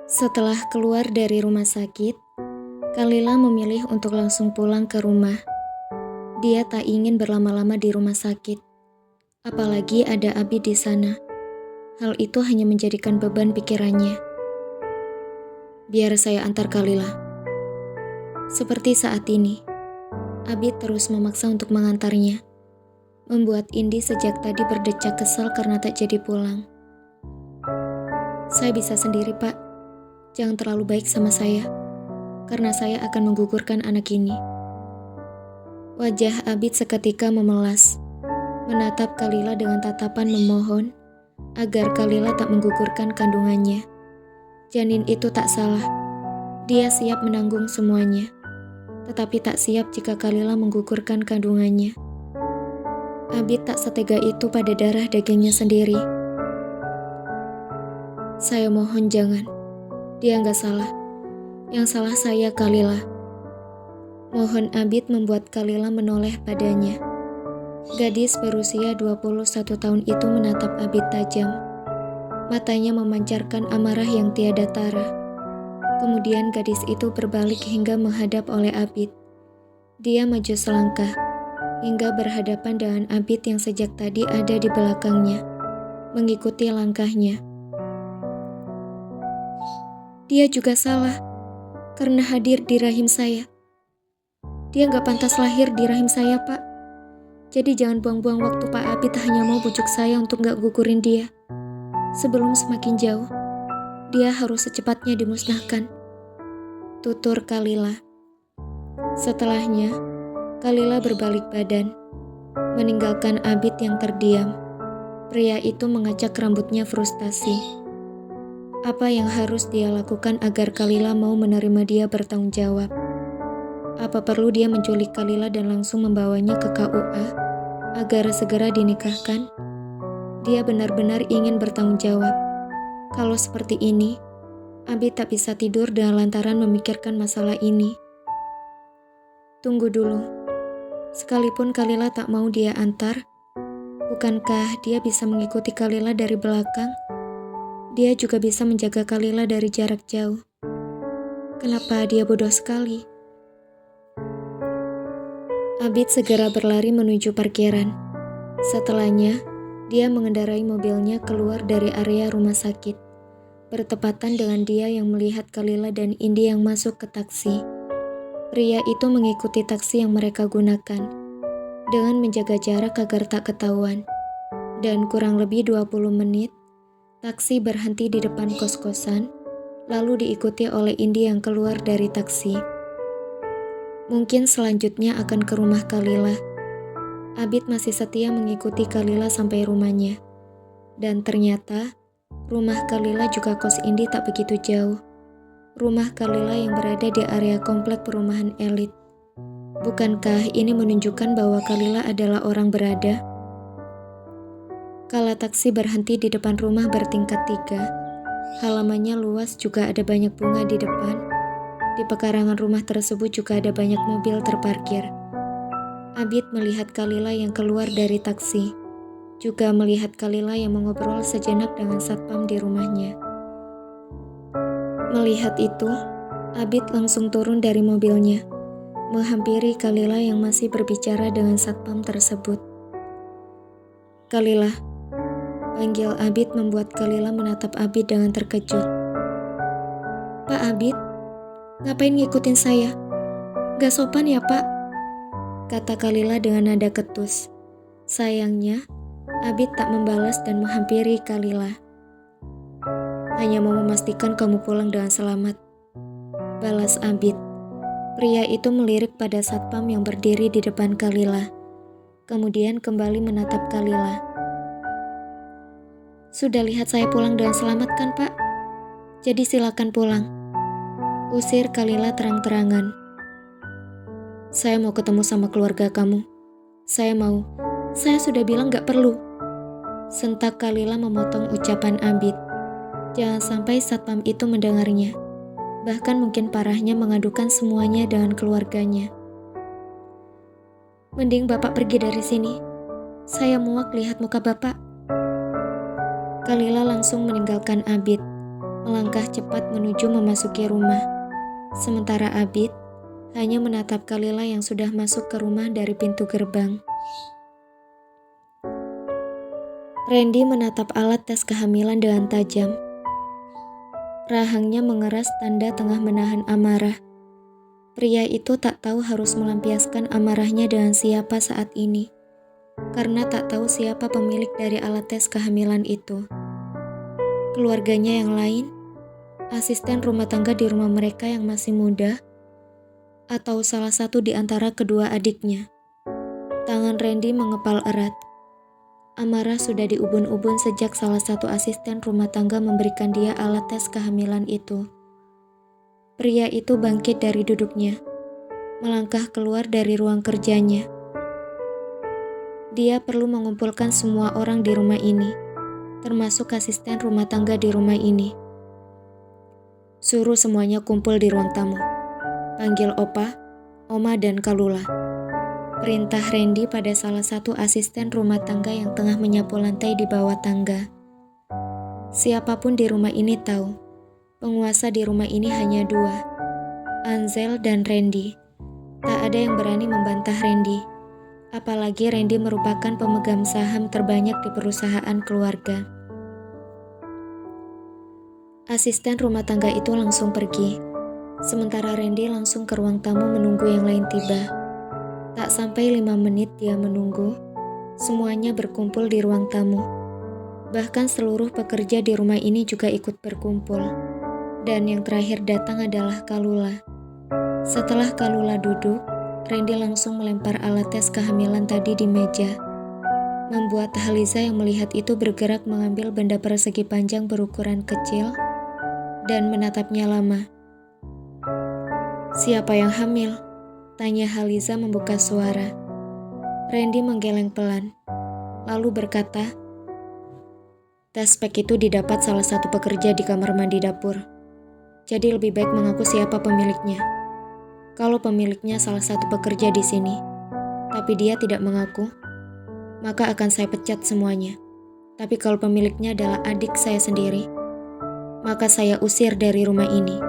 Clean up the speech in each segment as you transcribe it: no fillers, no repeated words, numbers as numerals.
Setelah keluar dari rumah sakit, Kalila memilih untuk langsung pulang ke rumah. Dia tak ingin berlama-lama di rumah sakit, apalagi ada Abi di sana. Hal itu hanya menjadikan beban pikirannya. Biar saya antar Kalila. Seperti saat ini, Abi terus memaksa untuk mengantarnya, membuat Indi sejak tadi berdecak kesal karena tak jadi pulang. Saya bisa sendiri, Pak. Jangan terlalu baik sama saya, karena saya akan menggugurkan anak ini. Wajah Abid seketika memelas, menatap Kalila dengan tatapan memohon agar Kalila tak menggugurkan kandungannya. Janin itu tak salah, dia siap menanggung semuanya, tetapi tak siap jika Kalila menggugurkan kandungannya. Abid tak setega itu pada darah dagingnya sendiri. Saya mohon jangan, dia nggak salah. Yang salah saya Kalila. Mohon Abid membuat Kalila menoleh padanya. Gadis berusia 21 tahun itu menatap Abid tajam. Matanya memancarkan amarah yang tiada tara. Kemudian gadis itu berbalik hingga menghadap oleh Abid. Dia maju selangkah, hingga berhadapan dengan Abid yang sejak tadi ada di belakangnya, mengikuti langkahnya. Dia juga salah, karena hadir di rahim saya. Dia gak pantas lahir di rahim saya, Pak. Jadi jangan buang-buang waktu Pak Abid hanya mau bujuk saya untuk gak gugurin dia. Sebelum semakin jauh, dia harus secepatnya dimusnahkan. Tutur Kalila. Setelahnya, Kalila berbalik badan, meninggalkan Abid yang terdiam. Pria itu mengacak rambutnya frustasi. Apa yang harus dia lakukan agar Kalila mau menerima dia bertanggung jawab? Apa perlu dia menculik Kalila dan langsung membawanya ke KUA agar segera dinikahkan? Dia benar-benar ingin bertanggung jawab. Kalau seperti ini, Abid tak bisa tidur dengan lantaran memikirkan masalah ini. Tunggu dulu. Sekalipun Kalila tak mau dia antar, bukankah dia bisa mengikuti Kalila dari belakang? Dia juga bisa menjaga Kalila dari jarak jauh. Kenapa dia bodoh sekali? Abid segera berlari menuju parkiran. Setelahnya, dia mengendarai mobilnya keluar dari area rumah sakit, bertepatan dengan dia yang melihat Kalila dan Indi yang masuk ke taksi. Pria itu mengikuti taksi yang mereka gunakan, dengan menjaga jarak agar tak ketahuan. Dan kurang lebih 20 menit, taksi berhenti di depan kos-kosan, lalu diikuti oleh Indi yang keluar dari taksi. Mungkin selanjutnya akan ke rumah Kalila. Abid masih setia mengikuti Kalila sampai rumahnya. Dan ternyata, rumah Kalila juga kos Indi tak begitu jauh. Rumah Kalila yang berada di area komplek perumahan elit. Bukankah ini menunjukkan bahwa Kalila adalah orang berada? Kala taksi berhenti di depan rumah bertingkat 3, halamannya luas, juga ada banyak bunga di depan. Di pekarangan rumah tersebut juga ada banyak mobil terparkir. Abid melihat Kalila yang keluar dari taksi, juga melihat Kalila yang mengobrol sejenak dengan satpam di rumahnya. Melihat itu, Abid langsung turun dari mobilnya, menghampiri Kalila yang masih berbicara dengan satpam tersebut. Kalila, panggil Abid membuat Kalila menatap Abid dengan terkejut. Pak Abid, ngapain ngikutin saya? Gak sopan ya, Pak? Kata Kalila dengan nada ketus. Sayangnya, Abid tak membalas dan menghampiri Kalila. Hanya mau memastikan kamu pulang dengan selamat, balas Abid. Pria itu melirik pada satpam yang berdiri di depan Kalila, kemudian kembali menatap Kalila. Sudah lihat saya pulang dengan selamat kan, Pak? Jadi silakan pulang. Usir Kalila terang-terangan. Saya mau ketemu sama keluarga kamu. Saya mau. Saya sudah bilang gak perlu. Sentak Kalila memotong ucapan Abid. Jangan sampai satpam itu mendengarnya. Bahkan mungkin parahnya mengadukan semuanya dengan keluarganya. Mending Bapak pergi dari sini. Saya muak lihat muka Bapak. Kalila langsung meninggalkan Abid, melangkah cepat menuju memasuki rumah. Sementara Abid hanya menatap Kalila yang sudah masuk ke rumah dari pintu gerbang. Randy menatap alat tes kehamilan dengan tajam. Rahangnya mengeras tanda tengah menahan amarah. Pria itu tak tahu harus melampiaskan amarahnya dengan siapa saat ini, karena tak tahu siapa pemilik dari alat tes kehamilan itu. Keluarganya yang lain, asisten rumah tangga di rumah mereka yang masih muda, atau salah satu di antara kedua adiknya. Tangan Randy mengepal erat. Amarah sudah diubun-ubun sejak salah satu asisten rumah tangga memberikan dia alat tes kehamilan itu. Pria itu bangkit dari duduknya, melangkah keluar dari ruang kerjanya. Dia perlu mengumpulkan semua orang di rumah ini, termasuk asisten rumah tangga di rumah ini. Suruh semuanya kumpul di ruang tamu. Panggil Opa, Oma, dan Kalula. Perintah Randy pada salah satu asisten rumah tangga yang tengah menyapu lantai di bawah tangga. Siapapun di rumah ini tahu, penguasa di rumah ini hanya dua, Anzel dan Randy. Tak ada yang berani membantah Randy, apalagi Randy merupakan pemegang saham terbanyak di perusahaan keluarga. Asisten rumah tangga itu langsung pergi, sementara Randy langsung ke ruang tamu menunggu yang lain tiba. Tak sampai 5 menit dia menunggu, semuanya berkumpul di ruang tamu. Bahkan seluruh pekerja di rumah ini juga ikut berkumpul. Dan yang terakhir datang adalah Kalula. Setelah Kalula duduk, Randy langsung melempar alat tes kehamilan tadi di meja, membuat Haliza yang melihat itu bergerak mengambil benda persegi panjang berukuran kecil dan menatapnya lama. "Siapa yang hamil?" tanya Haliza membuka suara. Randy menggeleng pelan, lalu berkata, "Tes pack itu didapat salah satu pekerja di kamar mandi dapur. Jadi lebih baik mengaku siapa pemiliknya. Kalau pemiliknya salah satu pekerja di sini, tapi dia tidak mengaku, maka akan saya pecat semuanya. Tapi kalau pemiliknya adalah adik saya sendiri, maka saya usir dari rumah ini."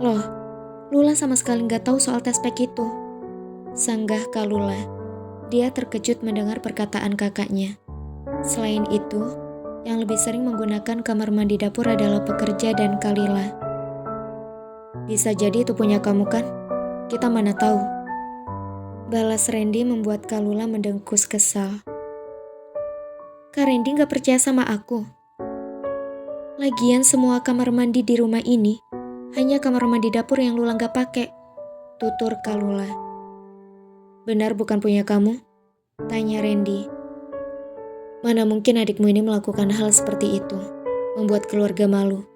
"Loh, Lula sama sekali nggak tahu soal tes pack itu," sanggah Kalula. Dia terkejut mendengar perkataan kakaknya. Selain itu, yang lebih sering menggunakan kamar mandi dapur adalah pekerja dan Kalila. "Bisa jadi itu punya kamu kan? Kita mana tahu," balas Randy membuat Kalula mendengkus kesal. "Kak Randy nggak percaya sama aku. Lagian semua kamar mandi di rumah ini hanya kamar mandi dapur yang Lula nggak pakai," tutur Kalula. "Benar bukan punya kamu?" tanya Randy. "Mana mungkin adikmu ini melakukan hal seperti itu, membuat keluarga malu.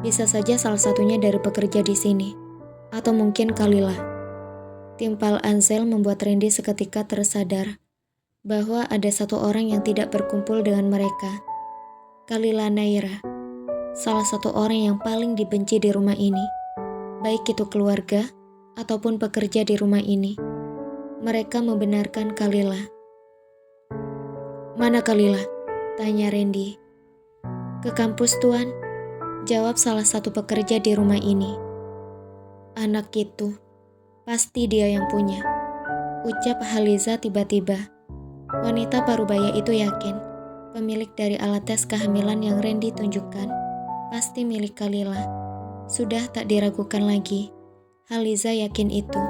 Bisa saja salah satunya dari pekerja di sini, atau mungkin Kalila." Timpal Anzel membuat Randy seketika tersadar bahwa ada satu orang yang tidak berkumpul dengan mereka. Kalila Naira, salah satu orang yang paling dibenci di rumah ini, baik itu keluarga ataupun pekerja di rumah ini. Mereka membenarkan Kalila. "Mana Kalila?" tanya Randy. "Ke kampus tuan," jawab salah satu pekerja di rumah ini. "Anak itu, pasti dia yang punya," ucap Haliza tiba-tiba. Wanita parubaya itu yakin pemilik dari alat tes kehamilan yang Randy tunjukkan pasti milik Kalila. Sudah tak diragukan lagi. Haliza yakin itu.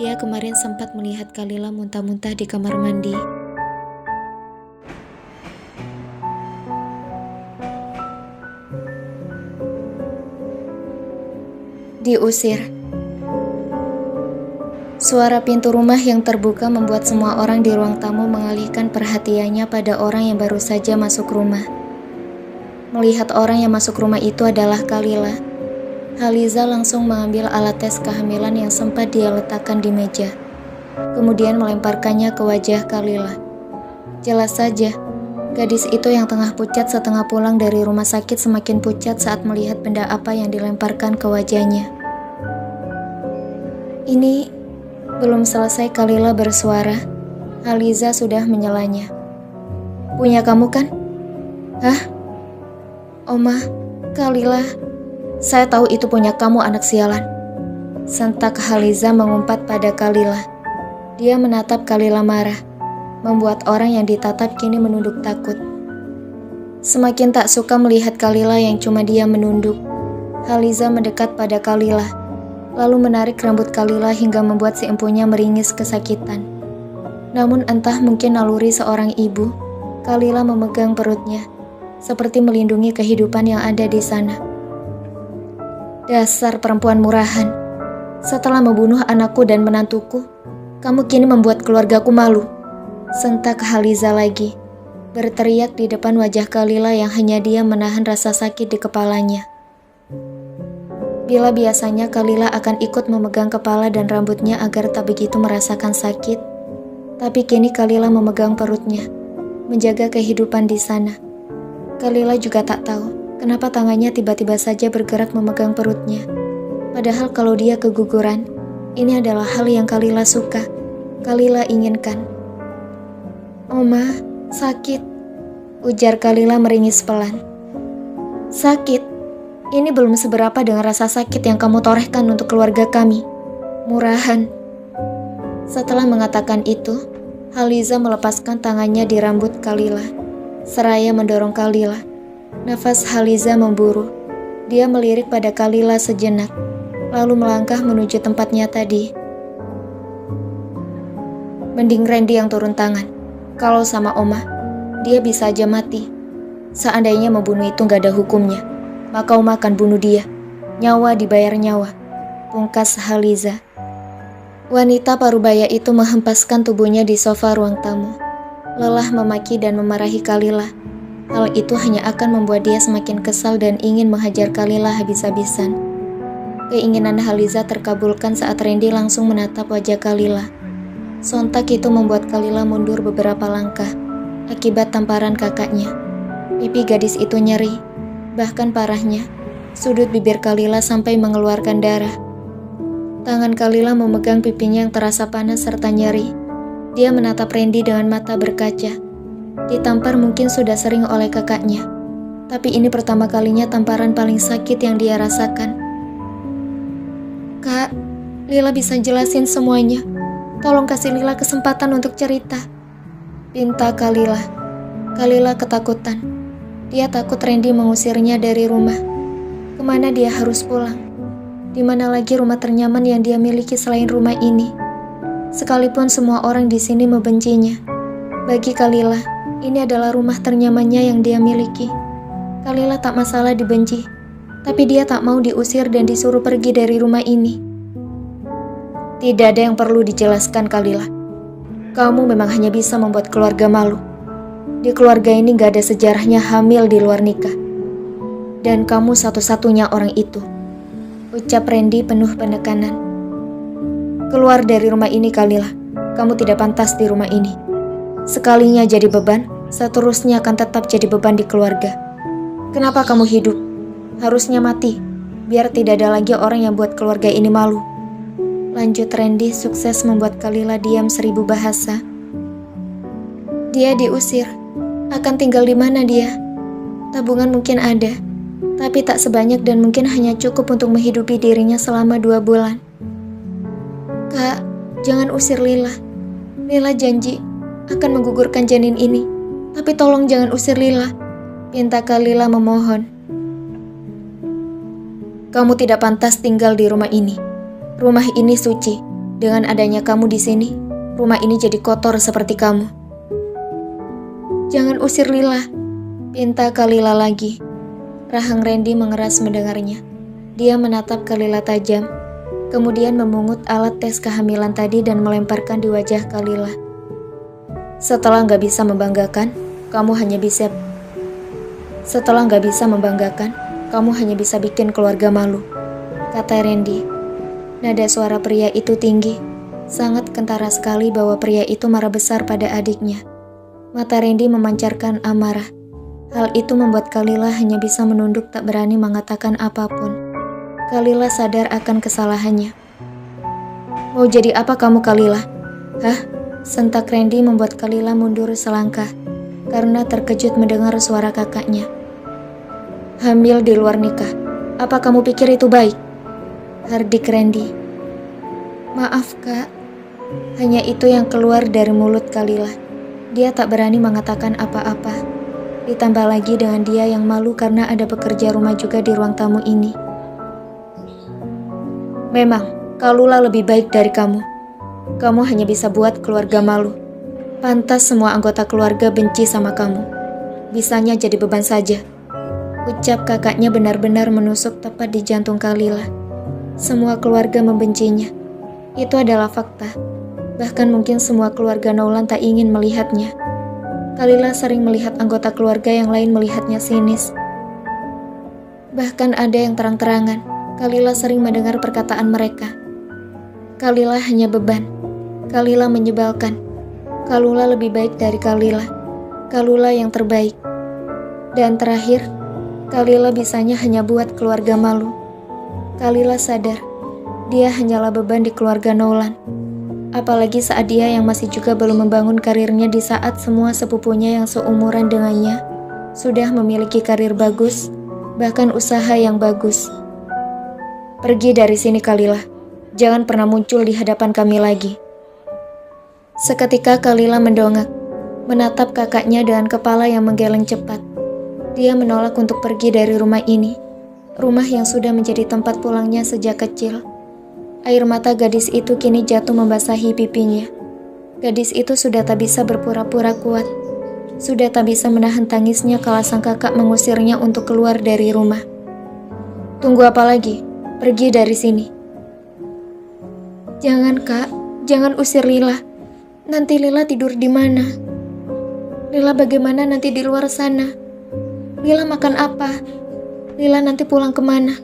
Dia kemarin sempat melihat Kalila muntah-muntah di kamar mandi. Diusir. Suara pintu rumah yang terbuka membuat semua orang di ruang tamu mengalihkan perhatiannya pada orang yang baru saja masuk rumah. Melihat orang yang masuk rumah itu adalah Kalila, Haliza langsung mengambil alat tes kehamilan yang sempat dia letakkan di meja, kemudian melemparkannya ke wajah Kalila. Jelas saja, gadis itu yang tengah pucat setengah pulang dari rumah sakit semakin pucat saat melihat benda apa yang dilemparkan ke wajahnya. Ini belum selesai Kalila bersuara, Haliza sudah menyelanya. "Punya kamu kan?" "Hah? Oma, Kalila, saya tahu itu punya kamu anak sialan. Sentak Haliza mengumpat pada Kalila. Dia menatap Kalila marah, membuat orang yang ditatap kini menunduk takut. Semakin tak suka melihat Kalila yang cuma diam menunduk, Haliza mendekat pada Kalila, lalu menarik rambut Kalila hingga membuat si empunya meringis kesakitan. Namun entah mungkin naluri seorang ibu, Kalila memegang perutnya, seperti melindungi kehidupan yang ada di sana. Dasar perempuan murahan, setelah membunuh anakku dan menantuku, kamu kini membuat keluargaku malu. Sentak Haliza lagi, berteriak di depan wajah Kalila yang hanya dia menahan rasa sakit di kepalanya. Bila biasanya Kalila akan ikut memegang kepala dan rambutnya agar tak begitu merasakan sakit, tapi kini Kalila memegang perutnya, menjaga kehidupan di sana. Kalila juga tak tahu kenapa tangannya tiba-tiba saja bergerak memegang perutnya. Padahal kalau dia keguguran, ini adalah hal yang Kalila suka, Kalila inginkan. "Oma, sakit," ujar Kalila meringis pelan. "Sakit? Ini belum seberapa dengan rasa sakit yang kamu torehkan untuk keluarga kami. Murahan." Setelah mengatakan itu, Haliza melepaskan tangannya di rambut Kalila, seraya mendorong Kalila. Nafas Haliza memburu. Dia melirik pada Kalila sejenak, lalu melangkah menuju tempatnya tadi. "Mending Randy yang turun tangan. Kalau sama Oma, dia bisa aja mati. Seandainya membunuh itu gak ada hukumnya, maka Oma akan bunuh dia. Nyawa dibayar nyawa," pungkas Haliza. Wanita parubaya itu menghempaskan tubuhnya di sofa ruang tamu, lelah memaki dan memarahi Kalila. Hal itu hanya akan membuat dia semakin kesal dan ingin menghajar Kalila habis-habisan. Keinginan Haliza terkabulkan saat Randy langsung menatap wajah Kalila. Sontak itu membuat Kalila mundur beberapa langkah akibat tamparan kakaknya. Pipi gadis itu nyeri, bahkan parahnya, sudut bibir Kalila sampai mengeluarkan darah. Tangan Kalila memegang pipinya yang terasa panas serta nyeri. Dia menatap Randy dengan mata berkaca. Ditampar mungkin sudah sering oleh kakaknya, tapi ini pertama kalinya tamparan paling sakit yang dia rasakan. "Kak, Lila bisa jelasin semuanya. Tolong kasih Lila kesempatan untuk cerita," pinta Kalila. Kalila ketakutan. Dia takut Randy mengusirnya dari rumah. Kemana dia harus pulang? Di mana lagi rumah ternyaman yang dia miliki selain rumah ini? Sekalipun semua orang di sini membencinya, bagi Kalila, ini adalah rumah ternyamannya yang dia miliki. Kalila tak masalah dibenci, tapi dia tak mau diusir dan disuruh pergi dari rumah ini. "Tidak ada yang perlu dijelaskan, Kalila. Kamu memang hanya bisa membuat keluarga malu. Di keluarga ini gak ada sejarahnya hamil di luar nikah. Dan kamu satu-satunya orang itu," ucap Randy penuh penekanan. "Keluar dari rumah ini, Kalila. Kamu tidak pantas di rumah ini. Sekalinya jadi beban, seterusnya akan tetap jadi beban di keluarga. Kenapa kamu hidup? Harusnya mati, biar tidak ada lagi orang yang buat keluarga ini malu." Lanjut Randy sukses membuat Kalila diam 1000 bahasa. Dia diusir. Akan tinggal di mana dia? Tabungan mungkin ada, tapi tak sebanyak dan mungkin hanya cukup untuk menghidupi dirinya selama 2 bulan. "Kak, jangan usir Lila. Lila janji akan menggugurkan janin ini, tapi tolong jangan usir Lila," pinta Kalila memohon. "Kamu tidak pantas tinggal di rumah ini. Rumah ini suci. Dengan adanya kamu di sini, rumah ini jadi kotor seperti kamu." "Jangan usir Lila," pinta Kalila lagi. Rahang Randy mengeras mendengarnya. Dia menatap Kalila tajam, kemudian memungut alat tes kehamilan tadi dan melemparkan di wajah Kalila. Setelah nggak bisa membanggakan, kamu hanya bisa bikin keluarga malu," kata Randy. Nada suara pria itu tinggi, sangat kentara sekali bahwa pria itu marah besar pada adiknya. Mata Randy memancarkan amarah. Hal itu membuat Kalila hanya bisa menunduk tak berani mengatakan apapun. Kalila sadar akan kesalahannya. "Mau jadi apa kamu, Kalila?" "Hah?" Sentak Randy membuat Kalila mundur selangkah karena terkejut mendengar suara kakaknya. Hamil di luar nikah. Apa kamu pikir itu baik? Hardik Randy. Maaf kak, hanya itu yang keluar dari mulut Kalila. Dia tak berani mengatakan apa-apa. Ditambah lagi dengan dia yang malu karena ada pekerja rumah juga di ruang tamu ini. Memang, Kalula lebih baik dari kamu. Kamu hanya bisa buat keluarga malu. Pantas semua anggota keluarga benci sama kamu. Bisanya jadi beban saja. Ucap kakaknya benar-benar menusuk tepat di jantung Kalila. Semua keluarga membencinya. Itu adalah fakta. Bahkan mungkin semua keluarga Nolan tak ingin melihatnya. Kalila sering melihat anggota keluarga yang lain melihatnya sinis. Bahkan ada yang terang-terangan. Kalila sering mendengar perkataan mereka. Kalila hanya beban. Kalila menyebalkan. Kalula lebih baik dari Kalila. Kalula yang terbaik. Dan terakhir, Kalila bisanya hanya buat keluarga malu. Kalila sadar, dia hanyalah beban di keluarga Nolan. Apalagi saat dia yang masih juga belum membangun karirnya di saat semua sepupunya yang seumuran dengannya sudah memiliki karir bagus, bahkan usaha yang bagus. Pergi dari sini Kalila, jangan pernah muncul di hadapan kami lagi. Seketika Kalila mendongak, menatap kakaknya dengan kepala yang menggeleng cepat. Dia menolak untuk pergi dari rumah ini, rumah yang sudah menjadi tempat pulangnya sejak kecil. Air mata gadis itu kini jatuh membasahi pipinya. Gadis itu sudah tak bisa berpura-pura kuat. Sudah tak bisa menahan tangisnya kala sang kakak mengusirnya untuk keluar dari rumah. Tunggu apa lagi? Pergi dari sini. Jangan kak, jangan usir Lila. Nanti Lila tidur di mana? Lila bagaimana nanti di luar sana? Lila makan apa? Lila nanti pulang kemana?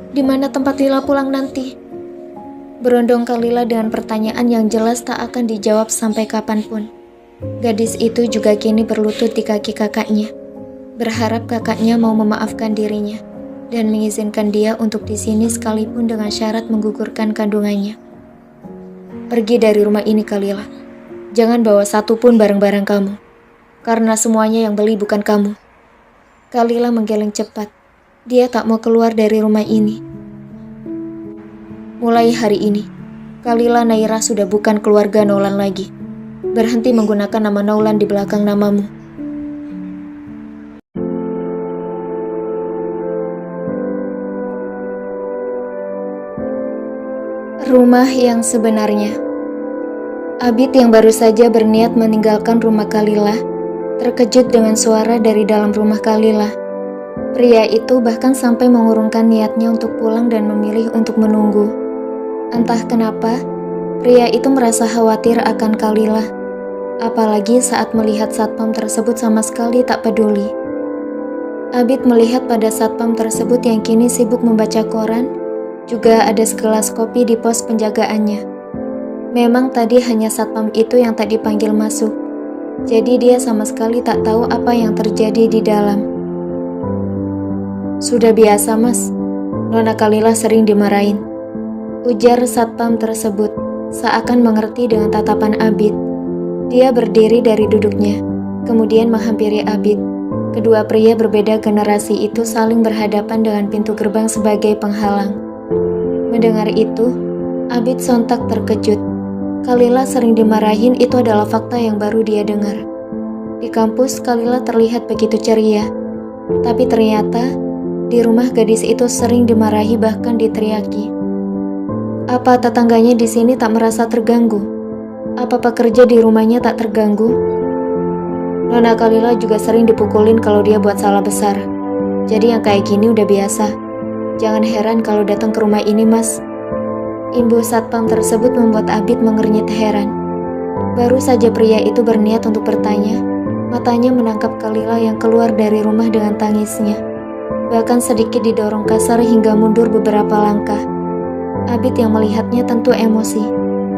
Di mana tempat Lila pulang nanti? Berondong Kalila dengan pertanyaan yang jelas tak akan dijawab sampai kapanpun. Gadis itu juga kini berlutut di kaki kakaknya, berharap kakaknya mau memaafkan dirinya dan mengizinkan dia untuk di sini sekalipun dengan syarat menggugurkan kandungannya. Pergi dari rumah ini Kalila. Jangan bawa satupun barang-barang kamu, karena semuanya yang beli bukan kamu. Kalila menggeleng cepat. Dia tak mau keluar dari rumah ini. Mulai hari ini, Kalila Naira sudah bukan keluarga Nolan lagi. Berhenti menggunakan nama Nolan di belakang namamu. Rumah yang sebenarnya. Abid yang baru saja berniat meninggalkan rumah Kalila terkejut dengan suara dari dalam rumah Kalila. Pria itu bahkan sampai mengurungkan niatnya untuk pulang dan memilih untuk menunggu. Entah kenapa, pria itu merasa khawatir akan Kalila. Apalagi saat melihat satpam tersebut sama sekali tak peduli. Abid melihat pada satpam tersebut yang kini sibuk membaca koran, juga ada segelas kopi di pos penjagaannya. Memang tadi hanya satpam itu yang tak dipanggil masuk. Jadi dia sama sekali tak tahu apa yang terjadi di dalam. Sudah biasa mas, Nona Kalila sering dimarahin. Ujar satpam tersebut, seakan mengerti dengan tatapan Abid. Dia berdiri dari duduknya, kemudian menghampiri Abid. Kedua pria berbeda generasi itu saling berhadapan dengan pintu gerbang sebagai penghalang. Mendengar itu, Abid sontak terkejut. Kalila sering dimarahin itu adalah fakta yang baru dia dengar. Di kampus, Kalila terlihat begitu ceria. Tapi ternyata, di rumah gadis itu sering dimarahi bahkan diteriaki. Apa tetangganya di sini tak merasa terganggu? Apa pekerja di rumahnya tak terganggu? Nona Kalila juga sering dipukulin kalau dia buat salah besar. Jadi yang kayak gini udah biasa. Jangan heran kalau datang ke rumah ini mas. Imbuh satpam tersebut membuat Abid mengernyit heran. Baru saja pria itu berniat untuk bertanya, matanya menangkap Kalila yang keluar dari rumah dengan tangisnya. Bahkan sedikit didorong kasar hingga mundur beberapa langkah. Abid yang melihatnya tentu emosi.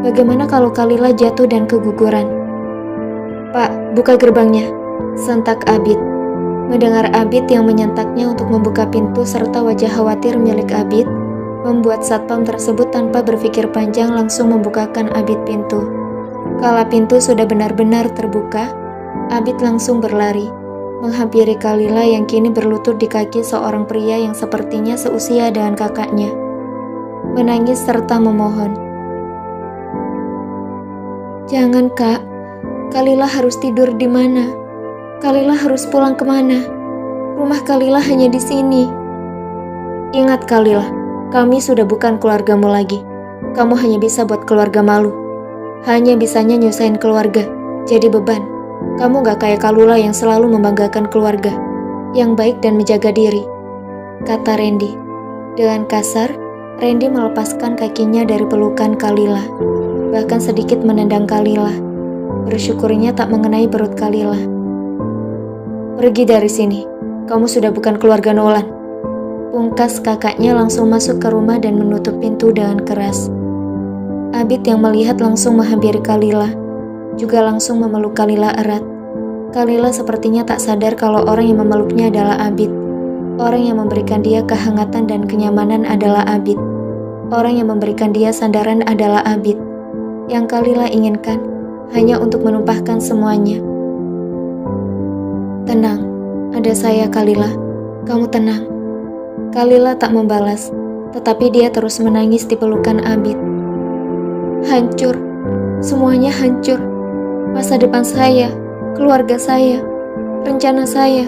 Bagaimana kalau Kalila jatuh dan keguguran? Pak, buka gerbangnya, sentak Abid. Mendengar Abid yang menyentaknya untuk membuka pintu serta wajah khawatir milik Abid, membuat satpam tersebut tanpa berpikir panjang langsung membukakan Abid pintu. Kala pintu sudah benar-benar terbuka, Abid langsung berlari. menghampiri Kalila yang kini berlutut di kaki seorang pria yang sepertinya seusia dengan kakaknya, menangis serta memohon. "Jangan, Kak. Kalila harus tidur di mana? Kalila harus pulang kemana? Rumah Kalila hanya di sini." "Ingat Kalila, kami sudah bukan keluargamu lagi. Kamu hanya bisa buat keluarga malu. Hanya bisanya nyusahin keluarga, jadi beban. Kamu gak kayak Kalula yang selalu membanggakan keluarga, yang baik dan menjaga diri," kata Randy. Dengan kasar, Randy melepaskan kakinya dari pelukan Kalila, bahkan sedikit menendang Kalila. Bersyukurnya tak mengenai perut Kalila. "Pergi dari sini, kamu sudah bukan keluarga Nolan." Pungkas kakaknya langsung masuk ke rumah dan menutup pintu dengan keras. Abid yang melihat langsung menghampiri Kalila, juga langsung memeluk Kalila erat. Kalila sepertinya tak sadar kalau orang yang memeluknya adalah Abid. Orang yang memberikan dia kehangatan dan kenyamanan adalah Abid. Orang yang memberikan dia sandaran adalah Abid. Yang Kalila inginkan hanya untuk menumpahkan semuanya. "Tenang, ada saya Kalila. Kamu tenang." Kalila tak membalas, tetapi dia terus menangis di pelukan Abid. "Hancur, semuanya hancur. Masa depan saya, keluarga saya, rencana saya,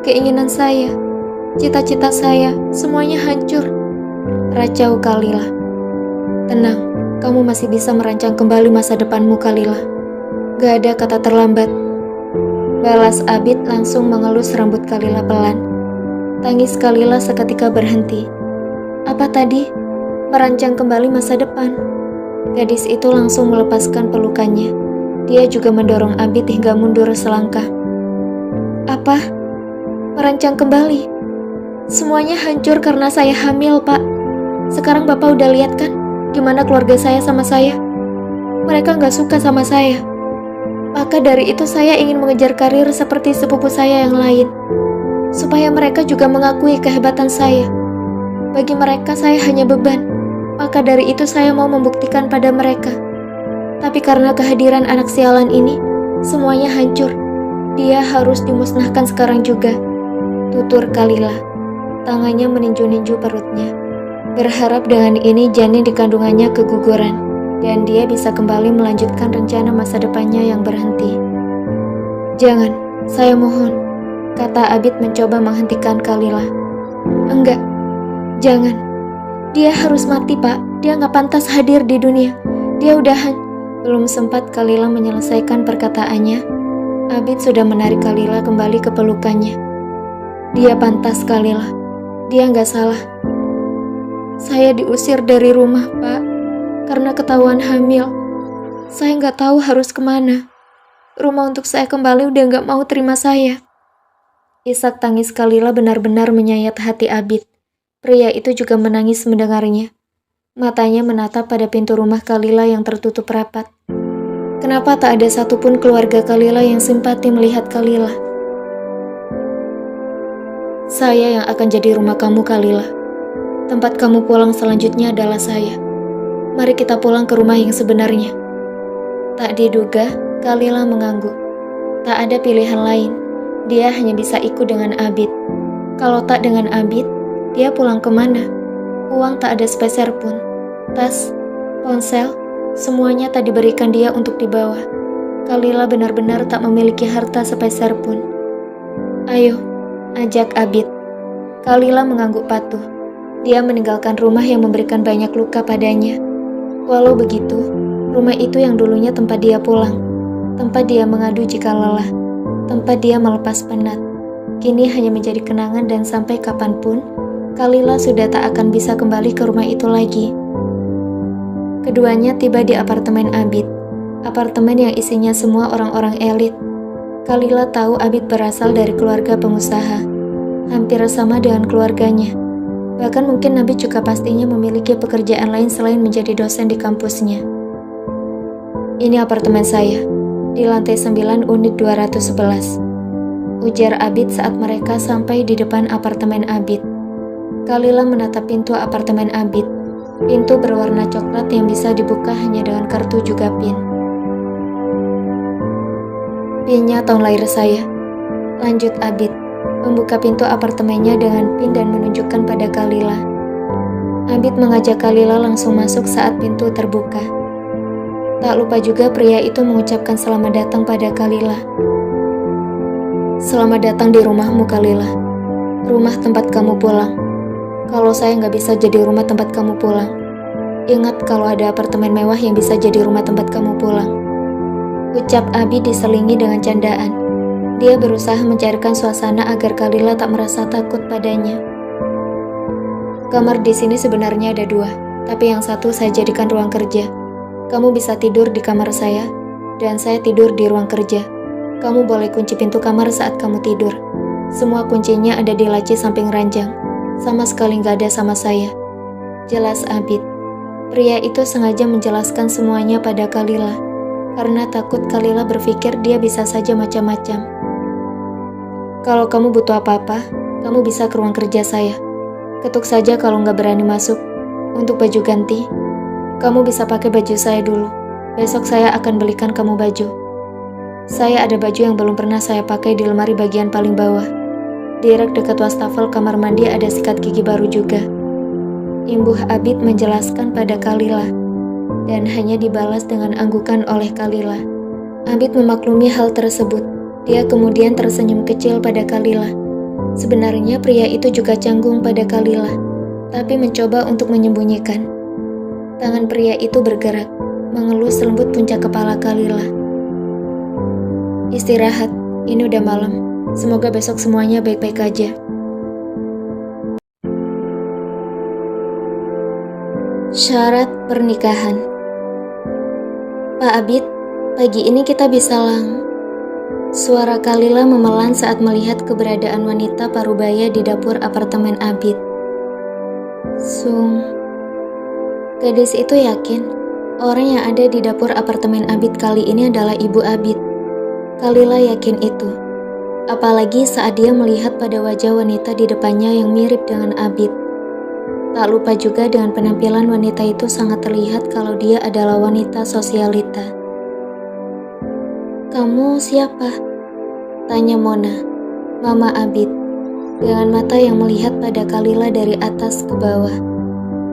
keinginan saya, cita-cita saya, semuanya hancur," racau Kalila. "Tenang, kamu masih bisa merancang kembali masa depanmu Kalila. Gak ada kata terlambat," balas Abid langsung mengelus rambut Kalila pelan. Tangis Kalila seketika berhenti. "Apa tadi? Merancang kembali masa depan?" Gadis itu langsung melepaskan pelukannya. Dia juga mendorong Abid hingga mundur selangkah. "Apa? Merancang kembali? Semuanya hancur karena saya hamil, Pak. Sekarang Bapak udah lihat kan gimana keluarga saya sama saya? Mereka gak suka sama saya. Maka dari itu saya ingin mengejar karir seperti sepupu saya yang lain, supaya mereka juga mengakui kehebatan saya. Bagi mereka saya hanya beban. Maka dari itu saya mau membuktikan pada mereka. Tapi karena kehadiran anak sialan ini, semuanya hancur. Dia harus dimusnahkan sekarang juga," tutur Kalila. Tangannya meninju-ninju perutnya, berharap dengan ini janin di kandungannya keguguran, dan dia bisa kembali melanjutkan rencana masa depannya yang berhenti. "Jangan, saya mohon," kata Abid mencoba menghentikan Kalila. "Enggak, jangan. Dia harus mati, Pak. Dia gak pantas hadir di dunia. Dia udahan." Belum sempat Kalila menyelesaikan perkataannya, Abid sudah menarik Kalila kembali ke pelukannya. "Dia pantas, Kalila. Dia gak salah. Saya diusir dari rumah, Pak, karena ketahuan hamil. Saya gak tahu harus kemana. Rumah untuk saya kembali udah gak mau terima saya." Isak tangis Kalila benar-benar menyayat hati Abid. Pria itu juga menangis mendengarnya. Matanya menatap pada pintu rumah Kalila yang tertutup rapat. Kenapa tak ada satupun keluarga Kalila yang simpati melihat Kalila? "Saya yang akan jadi rumah kamu Kalila. Tempat kamu pulang selanjutnya adalah saya. Mari kita pulang ke rumah yang sebenarnya." Tak diduga, Kalila mengangguk. Tak ada pilihan lain. Dia hanya bisa ikut dengan Abid. Kalau tak dengan Abid, dia pulang kemana? Uang tak ada sepeser pun. Tas, ponsel, semuanya tak diberikan dia untuk dibawa. Kalila benar-benar tak memiliki harta sepeser pun. "Ayo," ajak Abid. Kalila mengangguk patuh. Dia meninggalkan rumah yang memberikan banyak luka padanya. Walau begitu, rumah itu yang dulunya tempat dia pulang, tempat dia mengadu jika lelah, tempat dia melepas penat, kini hanya menjadi kenangan dan sampai kapanpun, Kalila sudah tak akan bisa kembali ke rumah itu lagi. Keduanya tiba di apartemen Abid, apartemen yang isinya semua orang-orang elit. Kalila tahu Abid berasal dari keluarga pengusaha, hampir sama dengan keluarganya. Bahkan mungkin Abid juga pastinya memiliki pekerjaan lain selain menjadi dosen di kampusnya. "Ini apartemen saya, di lantai 9 unit 211. Ujar Abid saat mereka sampai di depan apartemen Abid. Kalila menatap pintu apartemen Abid. Pintu berwarna coklat yang bisa dibuka hanya dengan kartu juga PIN. "PIN-nya tahun lahir saya. Lanjut Abid, membuka pintu apartemennya dengan pin dan menunjukkan pada Kalila. Abid mengajak Kalila langsung masuk saat pintu terbuka. Tak lupa juga pria itu mengucapkan selamat datang pada Kalila. Selamat datang di rumahmu Kalila. Rumah tempat kamu pulang. Kalau saya nggak bisa jadi rumah tempat kamu pulang. Ingat kalau ada apartemen mewah yang bisa jadi rumah tempat kamu pulang. Ucap Abid diselingi dengan candaan. Dia berusaha mencairkan suasana agar Kalila tak merasa takut padanya. Kamar di sini sebenarnya ada 2, tapi yang satu saya jadikan ruang kerja. Kamu bisa tidur di kamar saya, dan saya tidur di ruang kerja. Kamu boleh kunci pintu kamar saat kamu tidur. Semua kuncinya ada di laci samping ranjang. Sama sekali nggak ada sama saya. Jelas Abid. Pria itu sengaja menjelaskan semuanya pada Kalila, karena takut Kalila berpikir dia bisa saja macam-macam. Kalau kamu butuh apa-apa, kamu bisa ke ruang kerja saya. Ketuk saja kalau nggak berani masuk. Untuk baju ganti, kamu bisa pakai baju saya dulu. Besok saya akan belikan kamu baju. Saya ada baju yang belum pernah saya pakai di lemari bagian paling bawah. Di rak dekat wastafel kamar mandi ada sikat gigi baru juga. Imbuh Abid menjelaskan pada Kalila, dan hanya dibalas dengan anggukan oleh Kalila. Abid memaklumi hal tersebut. Dia kemudian tersenyum kecil pada Kalila. Sebenarnya pria itu juga canggung pada Kalila, tapi mencoba untuk menyembunyikan. Tangan pria itu bergerak, mengelus lembut puncak kepala Kalila. Istirahat, ini udah malam. Semoga besok semuanya baik-baik aja. Syarat pernikahan. Pak Abid, pagi ini kita bisa Suara Kalila memelan saat melihat keberadaan wanita parubaya di dapur apartemen Abid. Gadis itu yakin orang yang ada di dapur apartemen Abid kali ini adalah ibu Abid. Kalila yakin itu. Apalagi saat dia melihat pada wajah wanita di depannya yang mirip dengan Abid. Tak lupa juga dengan penampilan wanita itu sangat terlihat kalau dia adalah wanita sosialita. Kamu siapa? Tanya Mona, mama Abid, dengan mata yang melihat pada Kalila dari atas ke bawah.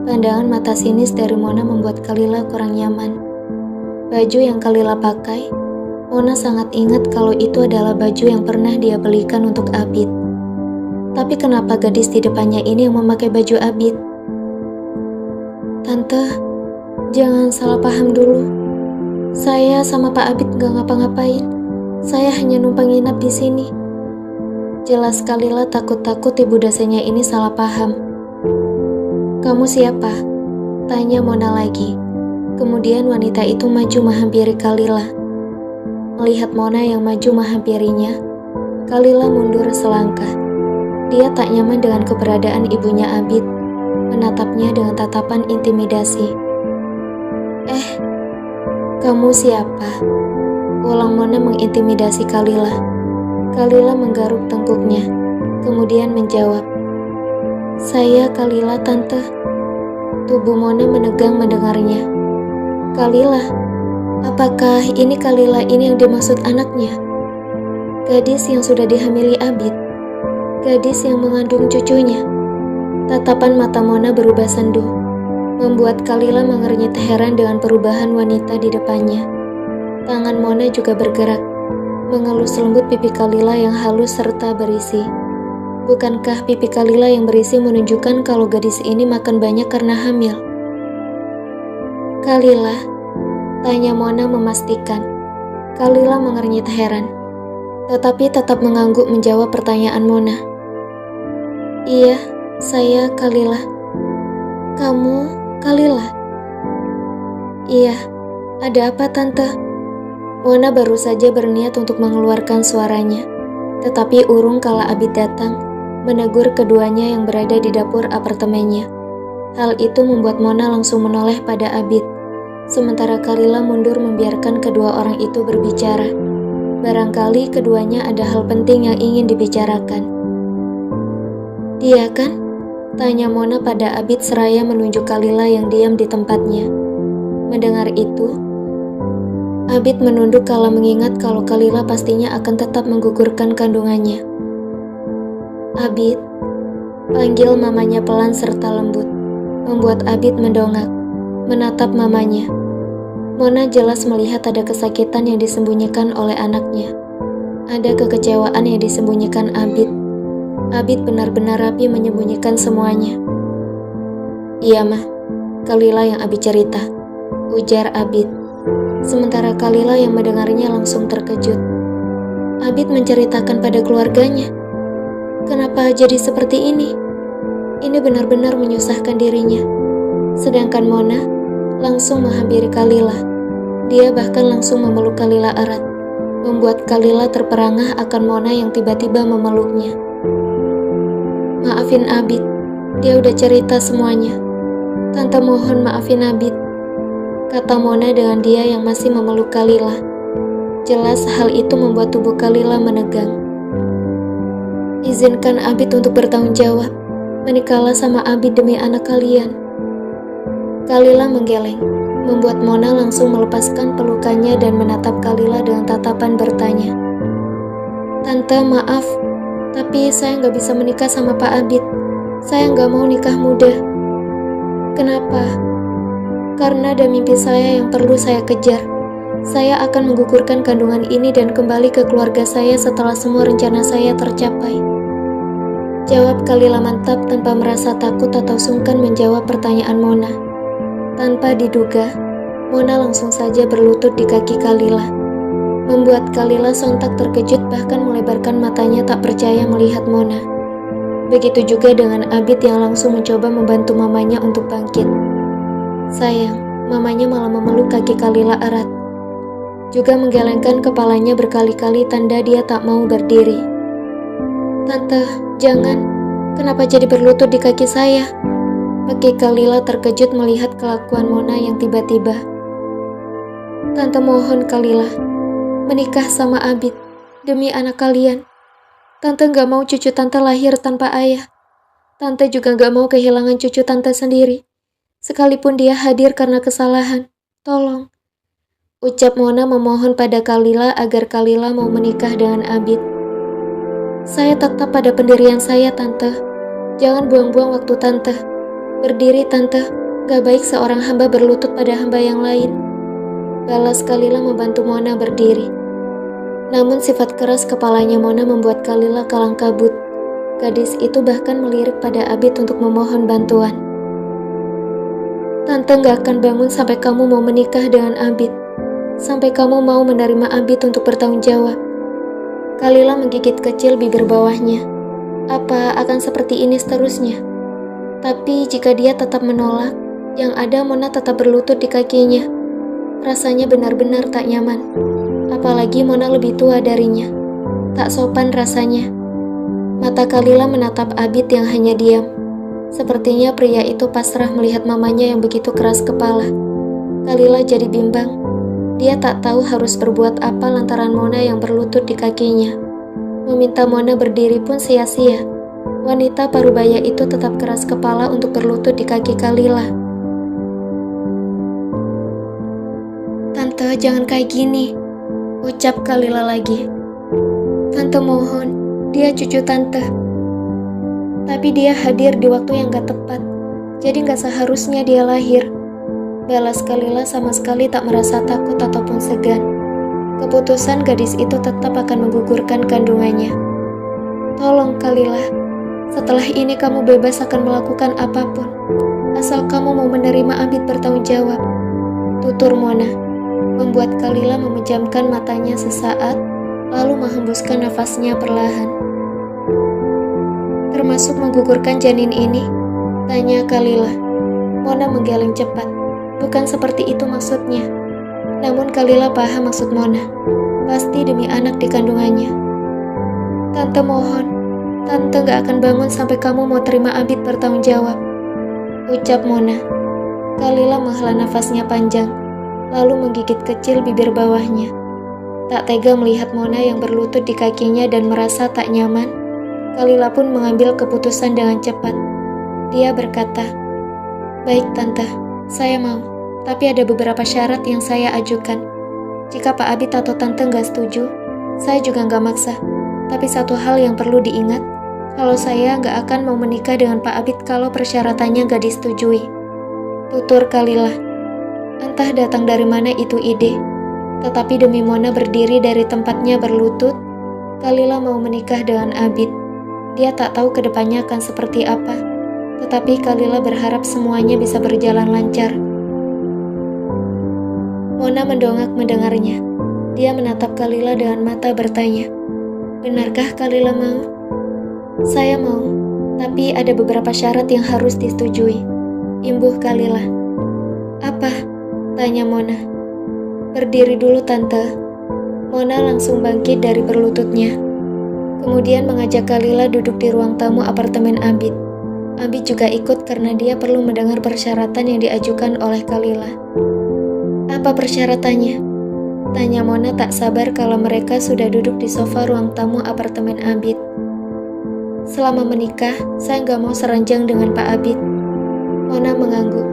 Pandangan mata sinis dari Mona membuat Kalila kurang nyaman. Baju yang Kalila pakai, Mona sangat ingat kalau itu adalah baju yang pernah dia belikan untuk Abid. Tapi kenapa gadis di depannya ini yang memakai baju Abid? Tante, jangan salah paham dulu. Saya sama Pak Abid gak ngapa-ngapain. Saya hanya numpang nginap di sini. Jelas Kalila takut-takut ibu dosennya ini salah paham. Kamu siapa? Tanya Mona lagi. Kemudian wanita itu maju menghampiri Kalila. Melihat Mona yang maju menghampirinya, Kalila mundur selangkah. Dia tak nyaman dengan keberadaan ibunya Abid, menatapnya dengan tatapan intimidasi. Kamu siapa? Ulang Mona mengintimidasi Kalila. Kalila menggaruk tengkuknya, kemudian menjawab, Saya Kalila, Tante. Tubuh Mona menegang mendengarnya. Kalila, apakah ini Kalila ini yang dimaksud anaknya? Gadis yang sudah dihamili Abid? Gadis yang mengandung cucunya? Tatapan mata Mona berubah sendu, membuat Kalila mengernyit heran dengan perubahan wanita di depannya. Tangan Mona juga bergerak, mengelus lembut pipi Kalila yang halus serta berisi. Bukankah pipi Kalila yang berisi menunjukkan kalau gadis ini makan banyak karena hamil? Kalila, tanya Mona memastikan. Kalila mengernyit heran, tetapi tetap mengangguk menjawab pertanyaan Mona. Iya, saya Kalila. Kamu Kalila? Iya, ada apa Tante? Mona baru saja berniat untuk mengeluarkan suaranya, tetapi urung kala Abid datang, menegur keduanya yang berada di dapur apartemennya. Hal itu membuat Mona langsung menoleh pada Abid, sementara Kalila mundur membiarkan kedua orang itu berbicara. Barangkali keduanya ada hal penting yang ingin dibicarakan. Dia kan? Tanya Mona pada Abid seraya menunjuk Kalila yang diam di tempatnya. Mendengar itu, Abid menunduk kala mengingat kalau Kalila pastinya akan tetap menggugurkan kandungannya. Abid, panggil mamanya pelan serta lembut, membuat Abid mendongak, menatap mamanya. Mona jelas melihat ada kesakitan yang disembunyikan oleh anaknya. Ada kekecewaan yang disembunyikan Abid. Abid benar-benar rapi menyembunyikan semuanya. Iya mah, Kalila yang Abid cerita, ujar Abid. Sementara Kalila yang mendengarnya langsung terkejut. Abid menceritakan pada keluarganya. Kenapa jadi seperti ini? Ini benar-benar menyusahkan dirinya. Sedangkan Mona langsung menghampiri Kalila. Dia bahkan langsung memeluk Kalila erat, membuat Kalila terperangah akan Mona yang tiba-tiba memeluknya. Maafin Abid, dia udah cerita semuanya. Tante mohon maafin Abid, kata Mona dengan dia yang masih memeluk Kalila. Jelas hal itu membuat tubuh Kalila menegang. Izinkan Abid untuk bertanggung jawab. Menikahlah sama Abid demi anak kalian. Kalila menggeleng, membuat Mona langsung melepaskan pelukannya dan menatap Kalila dengan tatapan bertanya. Tante, maaf, tapi saya nggak bisa menikah sama Pak Abid. Saya nggak mau nikah muda. Kenapa? Karena ada mimpi saya yang perlu saya kejar. Saya akan menggugurkan kandungan ini dan kembali ke keluarga saya setelah semua rencana saya tercapai. Jawab Kalila mantap tanpa merasa takut atau sungkan menjawab pertanyaan Mona. Tanpa diduga, Mona langsung saja berlutut di kaki Kalila, membuat Kalila sontak terkejut bahkan melebarkan matanya tak percaya melihat Mona. Begitu juga dengan Abid yang langsung mencoba membantu mamanya untuk bangkit. Sayang, mamanya malah memeluk kaki Kalila erat, juga menggelengkan kepalanya berkali-kali tanda dia tak mau berdiri. Tante, jangan. Kenapa jadi berlutut di kaki saya? Bagi Kalila terkejut melihat kelakuan Mona yang tiba-tiba. Tante mohon Kalila, menikah sama Abid demi anak kalian. Tante gak mau cucu tante lahir tanpa ayah. Tante juga gak mau kehilangan cucu tante sendiri. Sekalipun dia hadir karena kesalahan, tolong. Ucap Mona memohon pada Kalila agar Kalila mau menikah dengan Abid. Saya tetap pada pendirian saya, Tante. Jangan buang-buang waktu Tante. Berdiri, Tante. Gak baik seorang hamba berlutut pada hamba yang lain. Balas Kalila membantu Mona berdiri. Namun sifat keras kepalanya Mona membuat Kalila kalang kabut. Gadis itu bahkan melirik pada Abid untuk memohon bantuan. Tante gak akan bangun sampai kamu mau menikah dengan Abid. Sampai kamu mau menerima Abid untuk bertanggung jawab. Kalila menggigit kecil bibir bawahnya. Apa akan seperti ini seterusnya? Tapi jika dia tetap menolak, yang ada Mona tetap berlutut di kakinya. Rasanya benar-benar tak nyaman. Apalagi Mona lebih tua darinya. Tak sopan rasanya. Mata Kalila menatap Abid yang hanya diam. Sepertinya pria itu pasrah melihat mamanya yang begitu keras kepala. Kalila jadi bimbang. Dia tak tahu harus berbuat apa lantaran Mona yang berlutut di kakinya. Meminta Mona berdiri pun sia-sia. Wanita parubaya itu tetap keras kepala untuk berlutut di kaki Kalila. Tante, jangan kayak gini, ucap Kalila lagi. Tante mohon, dia cucu Tante. Tapi dia hadir di waktu yang gak tepat, jadi gak seharusnya dia lahir. Balas Kalila sama sekali tak merasa takut ataupun segan. Keputusan gadis itu tetap akan menggugurkan kandungannya. Tolong Kalila, setelah ini kamu bebas akan melakukan apapun, asal kamu mau menerima Abid bertanggung jawab. Tutur Mona, membuat Kalila memejamkan matanya sesaat, lalu menghembuskan nafasnya perlahan. Termasuk menggugurkan janin ini? Tanya Kalila. Mona menggeleng cepat. Bukan seperti itu maksudnya. Namun Kalila paham maksud Mona. Pasti demi anak di kandungannya. Tante mohon, Tante gak akan bangun sampai kamu mau terima Abid bertanggung jawab, ucap Mona. Kalila menghela nafasnya panjang, lalu menggigit kecil bibir bawahnya. Tak tega melihat Mona yang berlutut di kakinya dan merasa tak nyaman, Kalila pun mengambil keputusan dengan cepat. Dia berkata, "Baik Tante, saya mau, tapi ada beberapa syarat yang saya ajukan. Jika Pak Abid atau Tante nggak setuju, saya juga nggak maksa. Tapi satu hal yang perlu diingat, kalau saya nggak akan mau menikah dengan Pak Abid kalau persyaratannya nggak disetujui. Tutur Kalilah. Entah datang dari mana itu ide, tetapi demi Mona berdiri dari tempatnya berlutut, Kalilah mau menikah dengan Abid. Dia tak tahu kedepannya akan seperti apa, tetapi Kalilah berharap semuanya bisa berjalan lancar. Mona mendongak mendengarnya. Dia menatap Kalilah dengan mata bertanya, "Benarkah Kalilah mau?" "Saya mau, tapi ada beberapa syarat yang harus disetujui," imbuh Kalilah. "Apa?" tanya Mona. "Berdiri dulu, Tante." Mona langsung bangkit dari berlututnya. Kemudian mengajak Kalilah duduk di ruang tamu apartemen Abid. Abid juga ikut karena dia perlu mendengar persyaratan yang diajukan oleh Kalilah. "Apa persyaratannya?" tanya Mona tak sabar kalau mereka sudah duduk di sofa ruang tamu apartemen Abid. "Selama menikah, saya nggak mau seranjang dengan Pak Abid." Mona mengangguk,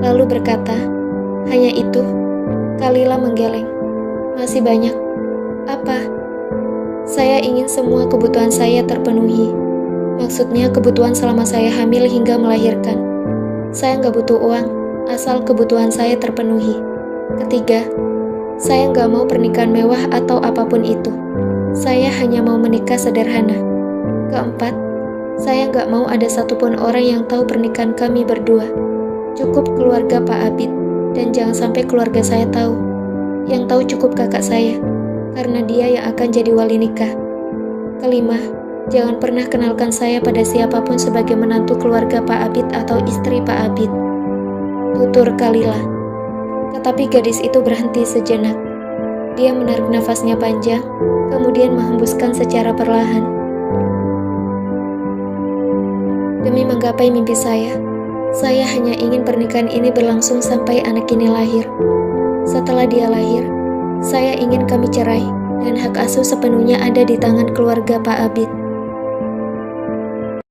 lalu berkata, "Hanya itu?" Kalilah menggeleng. "Masih banyak." "Apa?" "Saya ingin semua kebutuhan saya terpenuhi. Maksudnya kebutuhan selama saya hamil hingga melahirkan. Saya nggak butuh uang, asal kebutuhan saya terpenuhi. Ketiga, saya nggak mau pernikahan mewah atau apapun itu. Saya hanya mau menikah sederhana. Keempat, saya nggak mau ada satupun orang yang tahu pernikahan kami berdua. Cukup keluarga Pak Abid, dan jangan sampai keluarga saya tahu. Yang tahu cukup kakak saya, karena dia yang akan jadi wali nikah. Kelima, jangan pernah kenalkan saya pada siapapun sebagai menantu keluarga Pak Abid atau istri Pak Abid." Tutur Kalilah. Tetapi gadis itu berhenti sejenak. Dia menarik nafasnya panjang, kemudian menghembuskan secara perlahan. "Demi menggapai mimpi saya hanya ingin pernikahan ini berlangsung sampai anak ini lahir. Setelah dia lahir, saya ingin kami cerai dan hak asuh sepenuhnya ada di tangan keluarga Pak Abid."